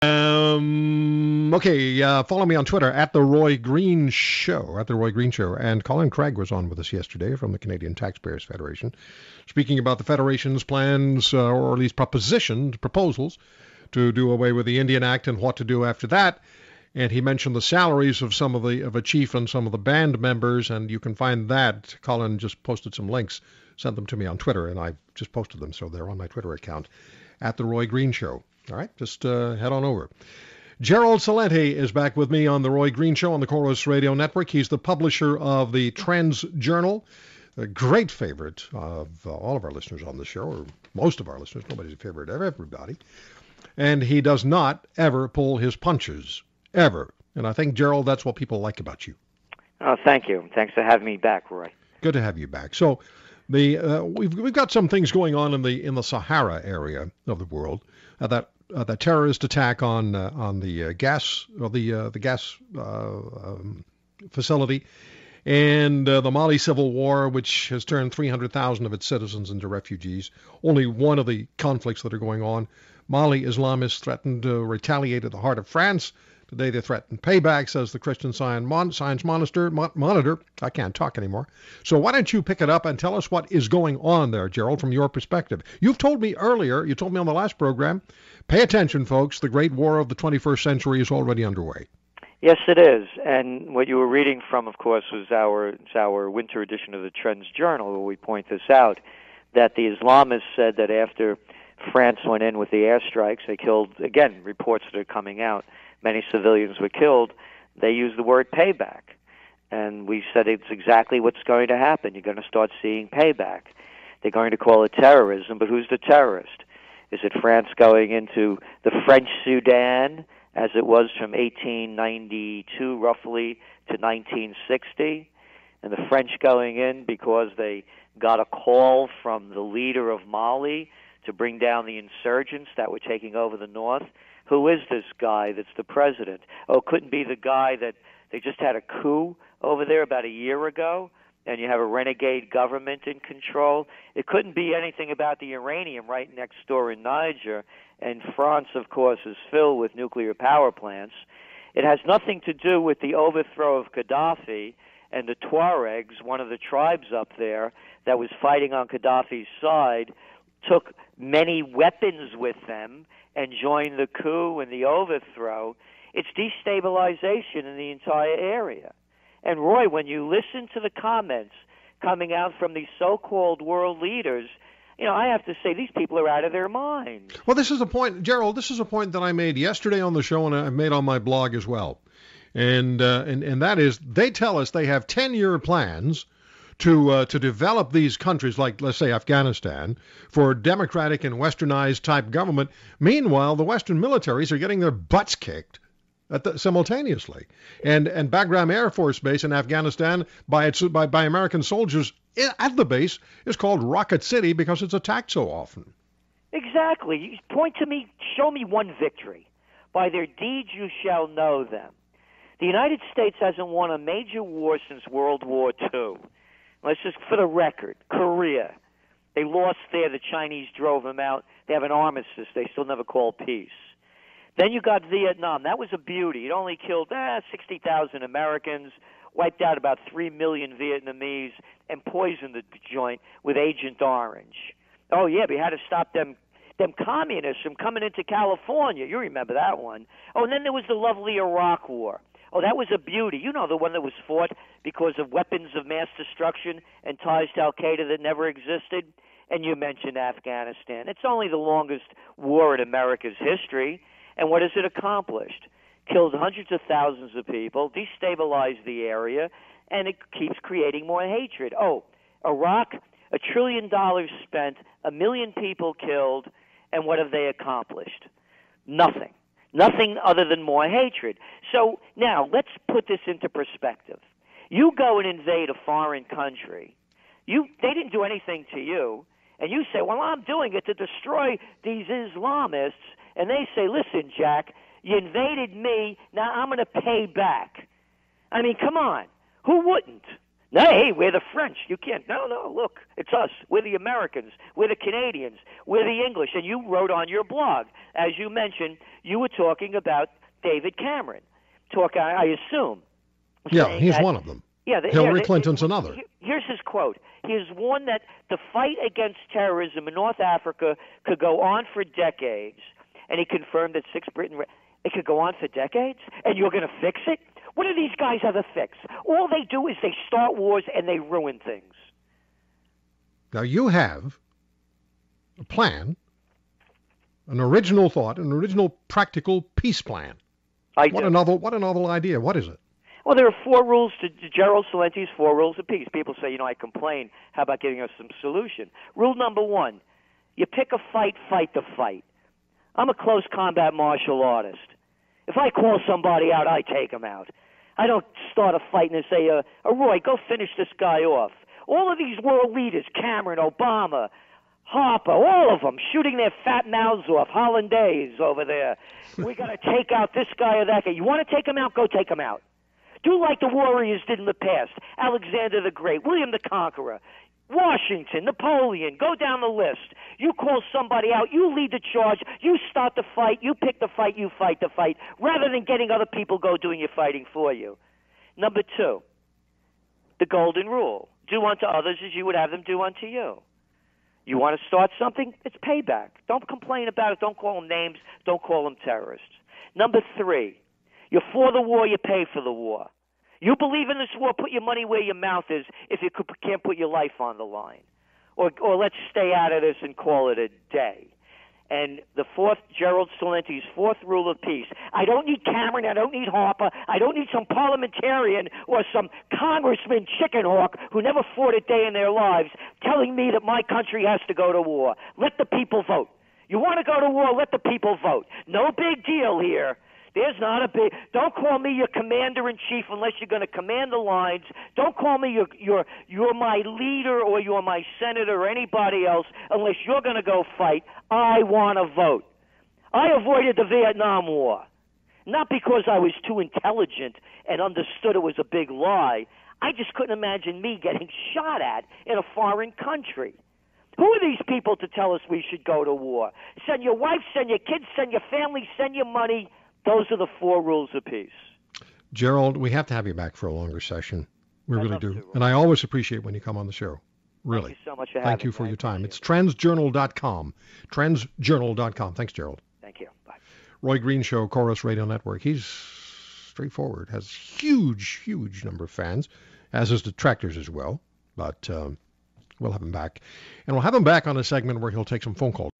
Okay, follow me on Twitter at the Roy Green Show, And Colin Craig was on with us yesterday from the Canadian Taxpayers Federation, speaking about the Federation's plans, or at least proposals, to do away with the Indian Act and what to do after that. And he mentioned the salaries of of a chief and some of the band members, and you can find that. Colin just posted some links, sent them to me on Twitter, and I just posted them, so they're on my Twitter account at the Roy Green Show. All right, just head on over. Gerald Celente is back with me on the Roy Green Show on the Chorus Radio Network. He's the publisher of the TrendsJournal, a great favorite of all of our listeners on the show, or most of our listeners. Nobody's a favorite of everybody. And he does not ever pull his punches, ever. And I think, Gerald, that's what people like about you. Oh, thank you. Thanks for having me back, Roy. Good to have you back. So we've got some things going on in the Sahara area of the world. The terrorist attack on the gas facility, and the Mali civil war, which has turned 300,000 of its citizens into refugees. Only one of the conflicts that are going on. Mali Islamists threatened to retaliate at the heart of France. Today they threaten payback, says the Christian Science Monitor. I can't talk anymore. So why don't you pick it up and tell us what is going on there, Gerald, from your perspective? You've told me earlier, you told me on the last program, pay attention, folks, the great war of the 21st century is already underway. Yes, it is. And what you were reading from, of course, was our winter edition of the TrendsJournal, where we point this out, that the Islamists said that after France went in with the airstrikes, they killed, again, reports that are coming out, many civilians were killed. They used the word payback. And we said it's exactly what's going to happen. You're going to start seeing payback. They're going to call it terrorism, but who's the terrorist? Is it France going into the French Sudan, as it was from 1892 roughly to 1960? And the French going in because they got a call from the leader of Mali to bring down the insurgents that were taking over the north? Who is this guy that's the president? Oh, it couldn't be the guy that they just had a coup over there about a year ago, and you have a renegade government in control? It couldn't be anything about the uranium right next door in Niger, and France, of course, is filled with nuclear power plants. It has nothing to do with the overthrow of Gaddafi and the Tuaregs, one of the tribes up there that was fighting on Gaddafi's side, took many weapons with them and joined the coup and the overthrow. It's destabilization in the entire area. And Roy, when you listen to the comments coming out from these so-called world leaders, I have to say these people are out of their minds. Well, this is a point, Gerald, this is a point that I made yesterday on the show, and I made on my blog as well. And that is, they tell us they have 10-year plans to develop these countries, like, let's say, Afghanistan, for democratic and westernized type government. Meanwhile, the Western militaries are getting their butts kicked simultaneously. And Bagram Air Force Base in Afghanistan, by American soldiers at the base, is called Rocket City because it's attacked so often. Exactly. You point to me, show me one victory. By their deeds you shall know them. The United States hasn't won a major war since World War II. Let's just, for the record, Korea. They lost there. The Chinese drove them out. They have an armistice. They still never call peace. Then you got Vietnam. That was a beauty. It only killed 60,000 Americans, wiped out about 3 million Vietnamese, and poisoned the joint with Agent Orange. Oh, yeah, we had to stop them communists from coming into California. You remember that one. Oh, and then there was the lovely Iraq War. Oh, that was a beauty. You know, the one that was fought because of weapons of mass destruction and ties to Al-Qaeda that never existed. And you mentioned Afghanistan. It's only the longest war in America's history. And what has it accomplished? Killed hundreds of thousands of people, destabilized the area, and it keeps creating more hatred. Oh, Iraq, $1 trillion spent, 1 million people killed, and what have they accomplished? Nothing. Nothing other than more hatred. So now let's put this into perspective. You go and invade a foreign country. They didn't do anything to you, and you say, well, I'm doing it to destroy these Islamists. And they say, listen, Jack, you invaded me, now I'm going to pay back. I mean, come on. Who wouldn't? No, hey, we're the French. You can't. No, look, it's us. We're the Americans. We're the Canadians. We're the English. And you wrote on your blog, as you mentioned, you were talking about David Cameron. I assume. Yeah, he's one of them. Yeah, Hillary Clinton's another. Here's his quote. He has warned that the fight against terrorism in North Africa could go on for decades. And he confirmed that it could go on for decades? And you're going to fix it? What do these guys have to fix? All they do is they start wars and they ruin things. Now you have a plan, an original thought, an original practical peace plan. What a novel idea. What is it? Well, there are 4 rules to Gerald Celente's 4 rules of peace. People say, I complain. How about giving us some solution? Rule number 1, you pick a fight the fight. I'm a close combat martial artist. If I call somebody out, I take them out. I don't start a fight and say, Roy, go finish this guy off. All of these world leaders, Cameron, Obama, Harper, all of them, shooting their fat mouths off, Hollandaise over there. We got to take out this guy or that guy. You want to take him out? Go take him out. Do like the warriors did in the past. Alexander the Great, William the Conqueror, Washington, Napoleon, go down the list. You call somebody out, you lead the charge, you start the fight, you pick the fight, you fight the fight, rather than getting other people go doing your fighting for you. Number 2, the golden rule. Do unto others as you would have them do unto you. You want to start something? It's payback. Don't complain about it. Don't call them names. Don't call them terrorists. Number 3, you're for the war, you pay for the war. You believe in this war, put your money where your mouth is if you can't put your life on the line. Or let's stay out of this and call it a day. And the 4th, Gerald Celente's 4th rule of peace. I don't need Cameron. I don't need Harper. I don't need some parliamentarian or some congressman chicken hawk who never fought a day in their lives telling me that my country has to go to war. Let the people vote. You want to go to war, let the people vote. No big deal here. There's not a big. Don't call me your commander-in-chief unless you're going to command the lines. Don't call me you're my leader or you're my senator or anybody else unless you're going to go fight. I want to vote. I avoided the Vietnam War, not because I was too intelligent and understood it was a big lie. I just couldn't imagine me getting shot at in a foreign country. Who are these people to tell us we should go to war? Send your wife, send your kids, send your family, send your money. Those are the 4 rules of peace. Gerald, we have to have you back for a longer session. We really do. And I always appreciate when you come on the show. Really. Thank you so much for having me. Thank you for your time. It's TrendsJournal.com. TrendsJournal.com. Thanks, Gerald. Thank you. Bye. Roy Green Show, Chorus Radio Network. He's straightforward, has huge number of fans, as his detractors as well. But we'll have him back. And we'll have him back on a segment where he'll take some phone calls.